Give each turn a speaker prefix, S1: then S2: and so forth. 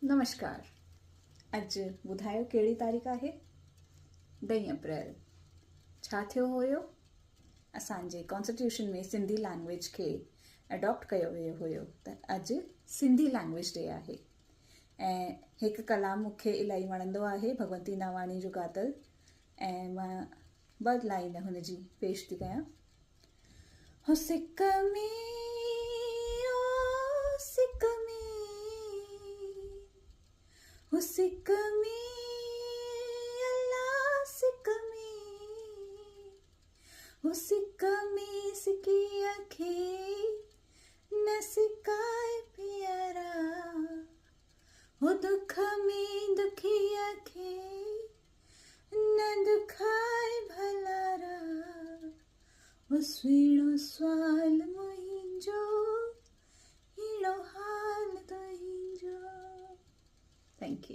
S1: नमस्कार। अॼु ॿुधायो कहिड़ी तारीख़ आहे? 10 अप्रैल। छा थियो हुयो? असांजे कॉन्स्टिट्यूशन में सिंधी लैंग्वेज खे अडॉप्ट कयो वियो हुयो त अॼु सिंधी लैंग्वेज डे आहे। ऐं हिकु कलाम मूंखे इलाही वणंदो आहे, भगवंती नावाणी जो ॻातल, ऐं मां ॿ लाइन हुनजी पेश थी कयां। हो सिक में, ओ सिक में, हो सिक में, अल्लाह सिक में, हो सिक में सिकिया खे न सिकाए प्यारा, हो दुख में दुखिया खे न दुखाए भलारा, हो सुहिणो सुवाल मुंहिंजो अहिड़ो हाल तुंहिंजो। Thank you.